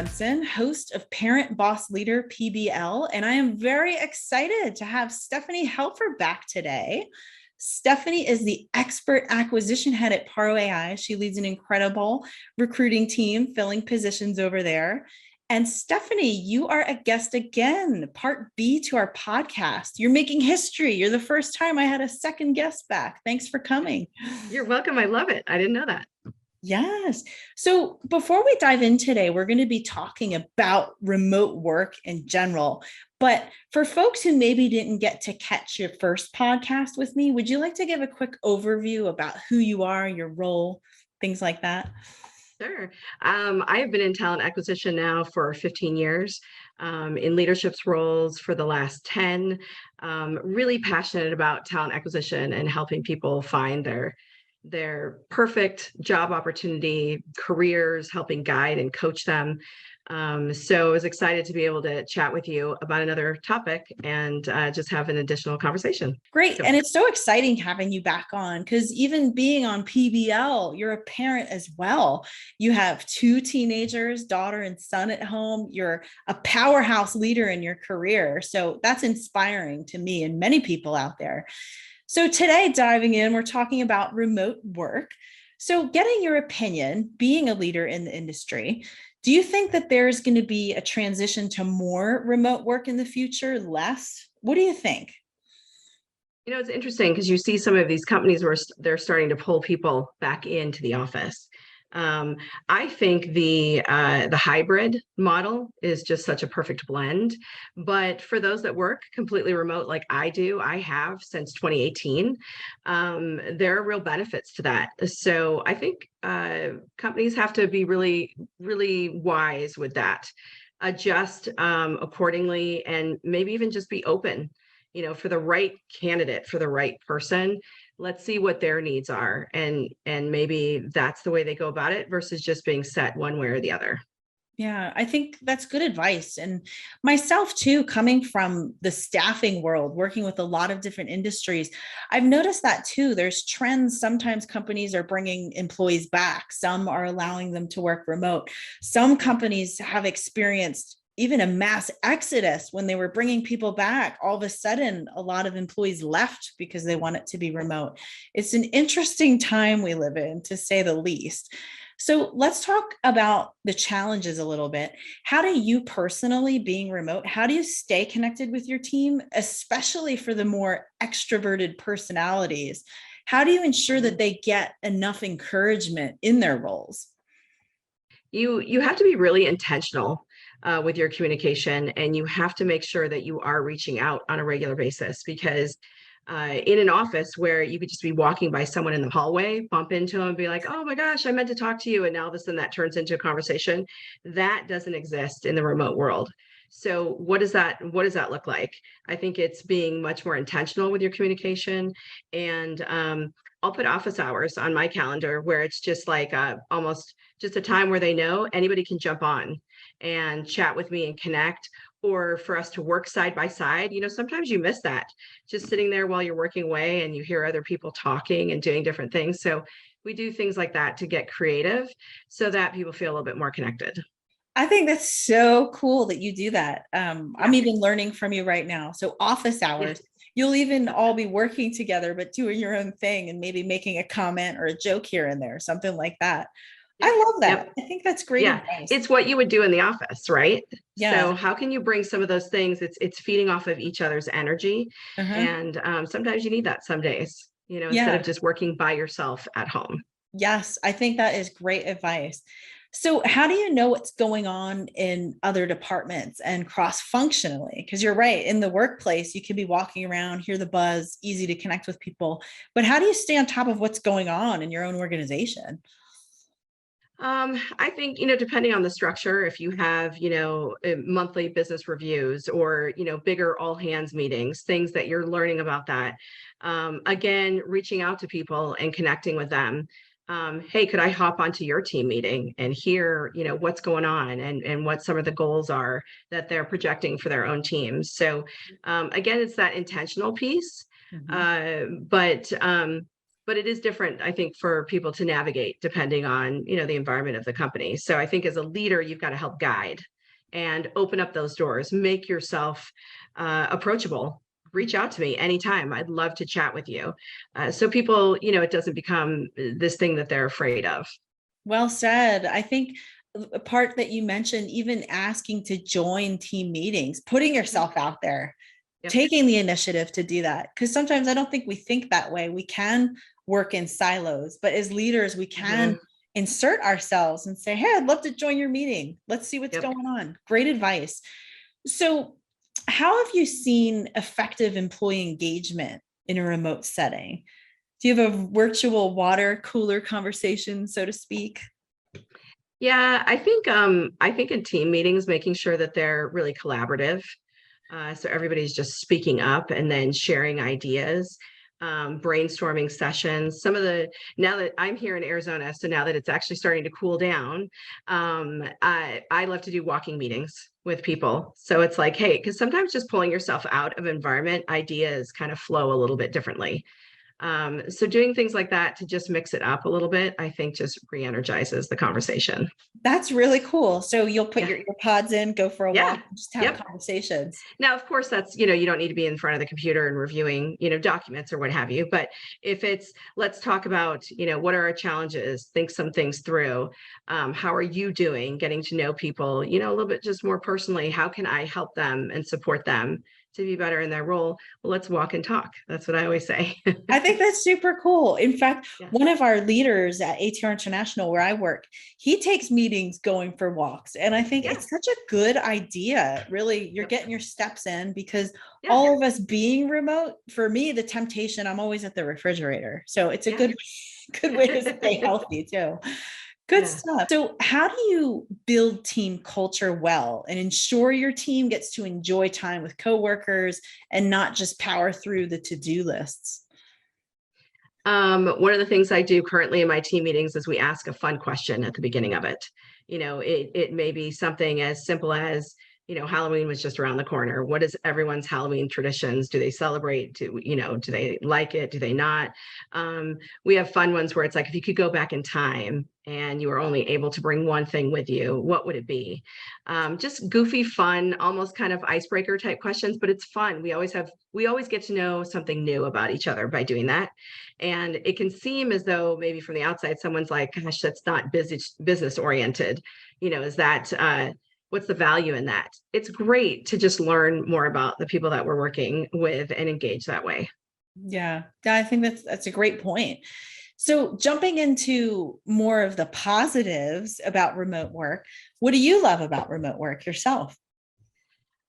Jensen, host of Parent Boss Leader PBL, and I am very excited to have Stephanie Helfer back today. Stephanie is the expert acquisition head at Paro.ai. She leads an incredible recruiting team, filling positions over there. And Stephanie, you are a guest again, part B to our podcast. You're making history. You're the first time I had a second guest back. Thanks for coming. You're welcome. I love it. I didn't know that. Yes. So before we dive in today, we're going to be talking about remote work in general. But for folks who maybe didn't get to catch your first podcast with me, would you like to give a quick overview about who you are, your role, things like that? Sure. I have been in talent acquisition now for 15 years, in leadership roles for the last 10. Really passionate about talent acquisition and helping people find their perfect job opportunity, careers, helping guide and coach them. So I was excited to be able to chat with you about another topic and just have an additional conversation. Great. And it's so exciting having you back on because even being on PBL, you're a parent as well. You have 2 teenagers, daughter and son at home. You're a powerhouse leader in your career. So that's inspiring to me and many people out there. So today, diving in, we're talking about remote work. So getting your opinion, being a leader in the industry, do you think that there's going to be a transition to more remote work in the future, less? What do you think? It's interesting because you see some of these companies where they're starting to pull people back into the office. I think the hybrid model is just such a perfect blend. But for those that work completely remote, like I do, I have since 2018, there are real benefits to that. So I think companies have to be really, really wise with that, adjust accordingly, and maybe even just be open, for the right candidate, for the right person. Let's see what their needs are. And maybe that's the way they go about it versus just being set one way or the other. Yeah, I think that's good advice. And myself too, coming from the staffing world, working with a lot of different industries, I've noticed that too. There's trends. Sometimes companies are bringing employees back. Some are allowing them to work remote. Some companies have experienced even a mass exodus when they were bringing people back. All of a sudden, a lot of employees left because they want it to be remote. It's an interesting time we live in, to say the least. So let's talk about the challenges a little bit. How do you personally, being remote, how do you stay connected with your team, especially for the more extroverted personalities? How do you ensure that they get enough encouragement in their roles? You have to be really intentional with your communication, and you have to make sure that you are reaching out on a regular basis, because in an office where you could just be walking by someone in the hallway, bump into them and be like, oh my gosh, I meant to talk to you. And now all of a sudden that turns into a conversation. That doesn't exist in the remote world. So what does that look like? I think it's being much more intentional with your communication. And I'll put office hours on my calendar where it's just like almost just a time where they know anybody can jump on and chat with me and connect, or for us to work side by side. Sometimes you miss that, just sitting there while you're working away and you hear other people talking and doing different things. So we do things like that to get creative so that people feel a little bit more connected. I think that's so cool that you do that. I'm even learning from you right now. So office hours, you'll even all be working together, but doing your own thing and maybe making a comment or a joke here and there, something like that. I love that. I think that's great advice. It's what you would do in the office, right? Yeah. So how can you bring some of those things? It's feeding off of each other's energy. And sometimes you need that some days, instead of just working by yourself at home. Yes, I think that is great advice. So how do you know what's going on in other departments and cross-functionally? Because you're right, in the workplace, you can be walking around, hear the buzz, easy to connect with people. But how do you stay on top of what's going on in your own organization? I think, depending on the structure, if you have, monthly business reviews or, bigger all hands meetings, things that you're learning about that. Again, reaching out to people and connecting with them. Hey, could I hop onto your team meeting and hear, what's going on and what some of the goals are that they're projecting for their own teams. So again, it's that intentional piece. But but it is different, I think, for people to navigate depending on, the environment of the company. So I think as a leader, you've got to help guide and open up those doors, make yourself approachable. Reach out to me anytime. I'd love to chat with you. So people, it doesn't become this thing that they're afraid of. Well said. I think a part that you mentioned, even asking to join team meetings, putting yourself out there, Yep. taking the initiative to do that. Because sometimes I don't think we think that way. We can work in silos, but as leaders, we can insert ourselves and say, hey, I'd love to join your meeting. Let's see what's going on. Great advice. So, how have you seen effective employee engagement in a remote setting? Do you have a virtual water cooler conversation, so to speak? Yeah, I think in team meetings, making sure that they're really collaborative. So everybody's just speaking up and then sharing ideas, brainstorming sessions. Now that I'm here in Arizona, so now that it's actually starting to cool down, I love to do walking meetings with people. So it's like, hey, because sometimes just pulling yourself out of environment, ideas kind of flow a little bit differently. So doing things like that to just mix it up a little bit, I think just re-energizes the conversation. That's really cool. So you'll put your earpods in, go for a walk, and just have conversations. Now, of course, that's, you don't need to be in front of the computer and reviewing, documents or what have you. But if it's, let's talk about, what are our challenges, think some things through. How are you doing? Getting to know people, a little bit just more personally. How can I help them and support them to be better in their role? Well, let's walk and talk. That's what I always say. I think that's super cool. In fact, one of our leaders at ATR International, where I work, he takes meetings going for walks. And I think it's such a good idea. Really, you're getting your steps in, because all of us being remote, for me, the temptation, I'm always at the refrigerator. So it's a good way to stay healthy too. Good stuff. So how do you build team culture well and ensure your team gets to enjoy time with coworkers and not just power through the to-do lists? One of the things I do currently in my team meetings is we ask a fun question at the beginning of it. It may be something as simple as, Halloween was just around the corner. What is everyone's Halloween traditions? Do they celebrate? Do they like it? Do they not? We have fun ones where it's like, if you could go back in time and you were only able to bring one thing with you, what would it be? Just goofy, fun, almost kind of icebreaker type questions, but it's fun. We always get to know something new about each other by doing that. And it can seem as though maybe from the outside, someone's like, gosh, that's not business oriented. Is that, what's the value in that? It's great to just learn more about the people that we're working with and engage that way. Yeah, I think that's a great point. So jumping into more of the positives about remote work, what do you love about remote work yourself?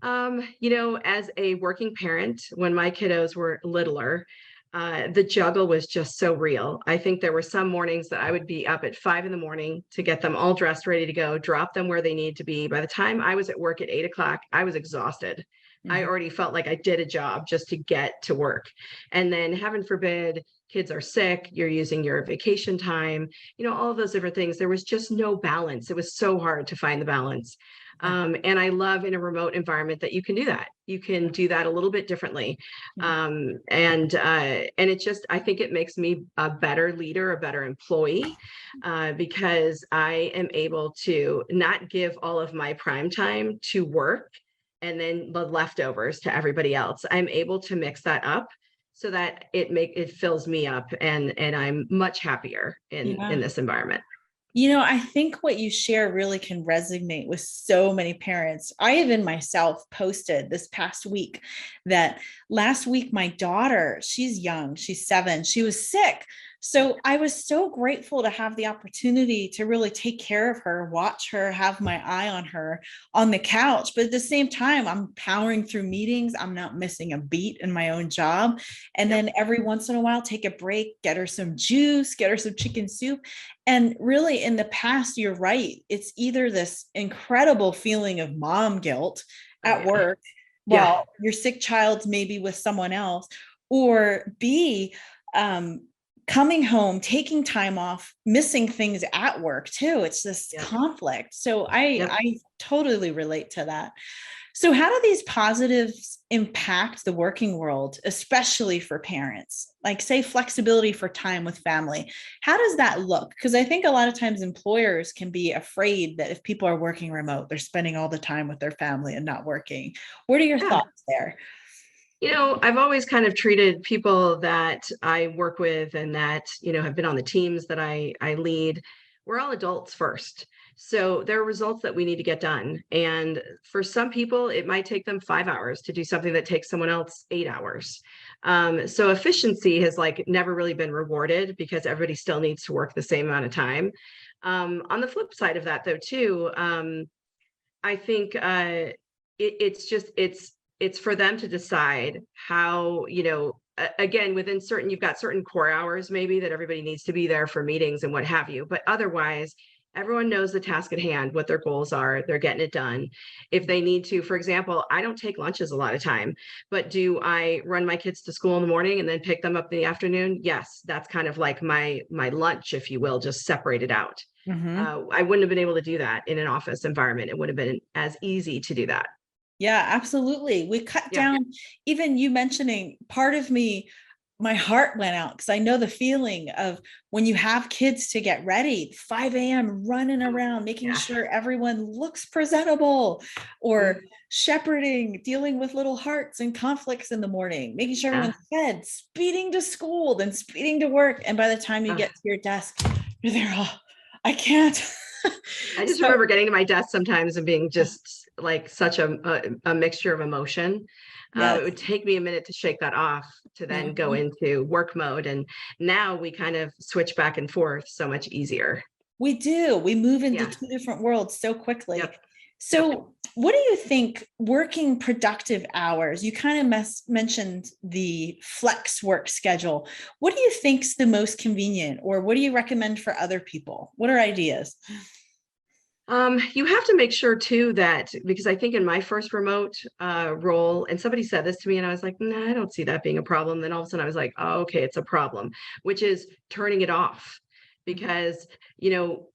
As a working parent, when my kiddos were littler, the juggle was just so real. I think there were some mornings that I would be up at 5 a.m. to get them all dressed, ready to go, drop them where they need to be. By the time I was at work at 8 o'clock, I was exhausted. I already felt like I did a job just to get to work. And then heaven forbid, kids are sick, you're using your vacation time, all of those different things. There was just no balance. It was so hard to find the balance. And I love in a remote environment that you can do that. You can do that a little bit differently. And it just, I think it makes me a better leader, a better employee, because I am able to not give all of my prime time to work and then the leftovers to everybody else. I'm able to mix that up so that it fills me up, and I'm much happier in this environment. I think what you share really can resonate with so many parents. I even myself posted this past week that last week, my daughter, she's young, she's 7, she was sick. So I was so grateful to have the opportunity to really take care of her, watch her, have my eye on her on the couch. But at the same time, I'm powering through meetings. I'm not missing a beat in my own job. And then every once in a while, take a break, get her some juice, get her some chicken soup. And really, in the past, you're right. It's either this incredible feeling of mom guilt at work while your sick child's maybe with someone else, or B, coming home, taking time off, missing things at work too. It's this conflict. So I totally relate to that. So, how do these positives impact the working world, especially for parents? Like, say, flexibility for time with family. How does that look? Because I think a lot of times employers can be afraid that if people are working remote, they're spending all the time with their family and not working. What are your Yeah. thoughts there? I've always kind of treated people that I work with and that, have been on the teams that I lead. We're all adults first. So there are results that we need to get done. And for some people, it might take them 5 hours to do something that takes someone else 8 hours. So efficiency has like never really been rewarded because everybody still needs to work the same amount of time. On the flip side of that, though, too, I think it's for them to decide how, again, within certain, you've got certain core hours maybe that everybody needs to be there for meetings and what have you. But otherwise, everyone knows the task at hand, what their goals are, they're getting it done. If they need to, for example, I don't take lunches a lot of time, but do I run my kids to school in the morning and then pick them up in the afternoon? Yes, that's kind of like my lunch, if you will, just separated out. Mhm. I wouldn't have been able to do that in an office environment. It would have been as easy to do that. Yeah, absolutely. We cut Yeah. down, even you mentioning, part of me, my heart went out because I know the feeling of when you have kids to get ready, 5 a.m. running around, making Yeah. sure everyone looks presentable, or Mm, shepherding, dealing with little hearts and conflicts in the morning, making sure yeah. everyone's fed, speeding to school, then speeding to work. And by the time you Uh, get to your desk, you're there, oh, I can't. I just So, remember getting to my desk sometimes and being just like such a mixture of emotion. It would yes. take me a minute to shake that off to then go Mhm. into work mode. And now we kind of switch back and forth so much easier. We do. We move into Yeah. two different worlds so quickly. Yep. Yep. So, what do you think working productive hours? You kind of mentioned the flex work schedule. What do you think's the most convenient, or what do you recommend for other people? What are ideas? You have to make sure too that because I think in my first remote role, and somebody said this to me, and I was like, nah, I don't see that being a problem. Then all of a sudden I was like, oh, okay, it's a problem, which is turning it off. Because,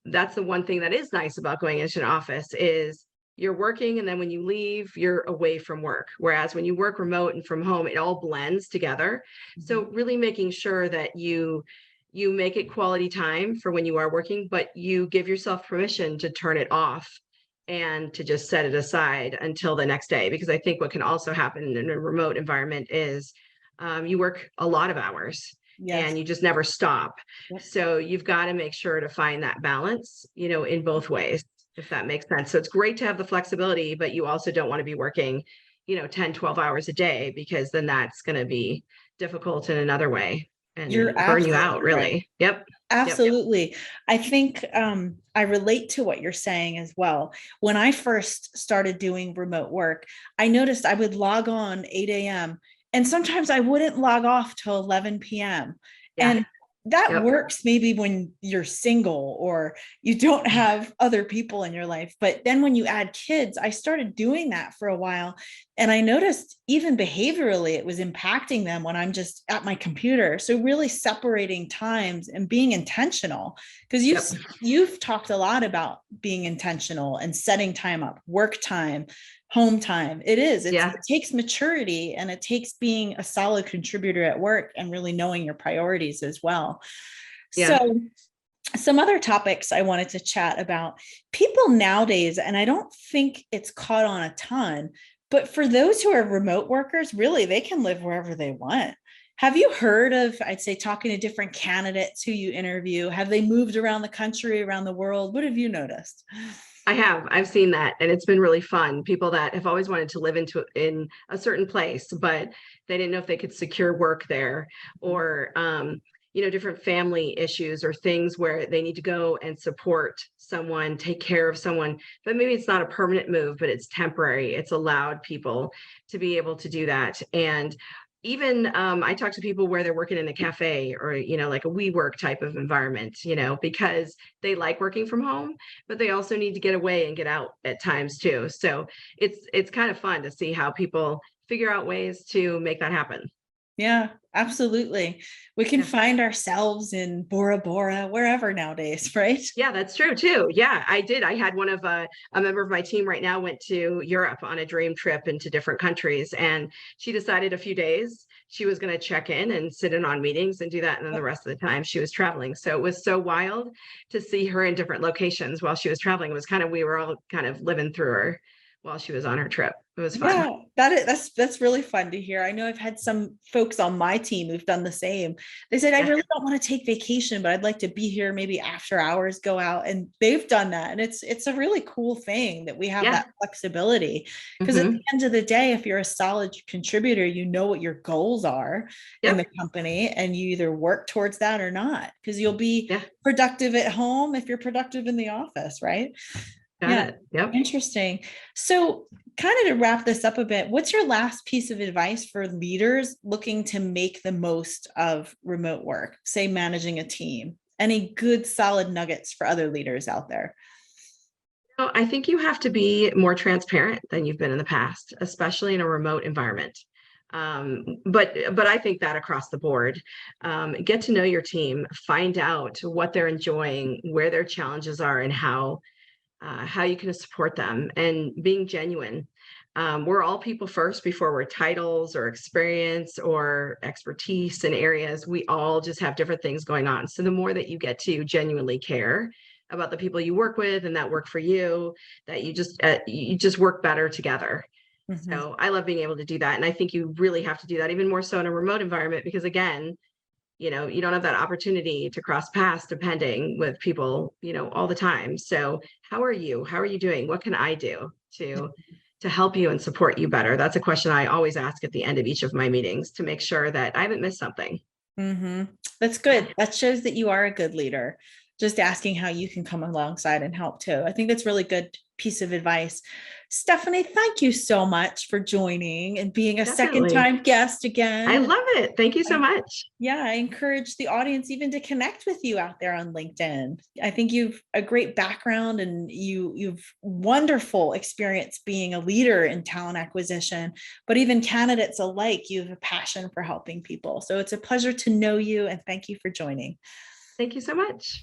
that's the one thing that is nice about going into an office is you're working and then when you leave, you're away from work. Whereas when you work remote and from home, it all blends together. So Mhm. really making sure that you make it quality time for when you are working, but you give yourself permission to turn it off and to just set it aside until the next day. Because I think what can also happen in a remote environment is you work a lot of hours Yes. and you just never stop. Yep. So you've got to make sure to find that balance, in both ways, if that makes sense. So it's great to have the flexibility, but you also don't want to be working, 10, 12 hours a day, because then that's going to be difficult in another way You're and burn you out, absolutely right. really. Yep. Yep. Absolutely. I think I relate to what you're saying as well. When I first started doing remote work, I noticed I would log on 8 a.m. and sometimes I wouldn't log off till 11 p.m. Yeah. And that Yep. works maybe when you're single or you don't have other people in your life. But then when you add kids, I started doing that for a while. And I noticed even behaviorally, it was impacting them when I'm just at my computer. So really separating times and being intentional, because Yep. you've talked a lot about being intentional and setting time up, work time, home time. It Yeah. takes maturity, and it takes being a solid contributor at work and really knowing your priorities as well. Yeah. So some other topics I wanted to chat about: people nowadays, and I don't think it's caught on a ton, but for those who are remote workers, really, they can live wherever they want. Have you heard of, I'd say, talking to different candidates who you interview? Have they moved around the country, around the world? What have you noticed? I have. I've seen that, and it's been really fun. People that have always wanted to live in a certain place, but they didn't know if they could secure work there, or different family issues or things where they need to go and support someone, take care of someone. But maybe it's not a permanent move, but it's temporary. It's allowed people to be able to do that. And even I talk to people where they're working in a cafe or like a WeWork type of environment, because they like working from home, but they also need to get away and get out at times too. So it's kind of fun to see how people figure out ways to make that happen. Yeah, absolutely. We can Yeah. find ourselves in Bora Bora, wherever nowadays, right? Yeah, that's true too. Yeah, I did. I had one of a member of my team right now went to Europe on a dream trip into different countries, and she decided a few days she was going to check in and sit in on meetings and do that, and then the rest of the time she was traveling. So it was so wild to see her in different locations while she was traveling. It was kind of, we were all kind of living through her while she was on her trip. It was fun. Yeah, that's really fun to hear. I know I've had some folks on my team who've done the same. They said, I Yeah, really don't want to take vacation, but I'd like to be here maybe after hours, go out. And they've done that. And it's a really cool thing that we have yeah. that flexibility. Because at the Hmm. end of the day, if you're a solid contributor, you know what your goals are in the Yep. company, and you either work towards that or not, because you'll be Yeah, productive at home if you're productive in the office, right? got Yeah, it. Yep. interesting. So, kind of to wrap this up a bit, what's your last piece of advice for leaders looking to make the most of remote work, say managing a team? Any good solid nuggets for other leaders out there? So I think you have to be more transparent than you've been in the past, especially in a remote environment. But I think that across the board, get to know your team, find out what they're enjoying, where their challenges are, and how you can support them, and being genuine. We're all people first before we're titles or experience or expertise in areas. We all just have different things going on. So the more that you get to genuinely care about the people you work with and that work for you, that you just work better together. Mhm. So I love being able to do that, and I think you really have to do that even more so in a remote environment, because again, you don't have that opportunity to cross paths depending with people, all the time. So how are you doing? What can I do to help you and support you better? That's a question I always ask at the end of each of my meetings to make sure that I haven't missed something. That's Yeah, good. That shows that you are a good leader. Just asking how you can come alongside and help too. I think that's really good piece of advice. Stephanie, thank you so much for joining and being a second definitely. time guest I again. love it. Thank you so much. Yeah, I encourage the audience even to connect with you out there on LinkedIn. I think you've a great background, and you've wonderful experience being a leader in talent acquisition, but even candidates alike, you have a passion for helping people. So it's a pleasure to know you, and thank you for joining. Thank you so much.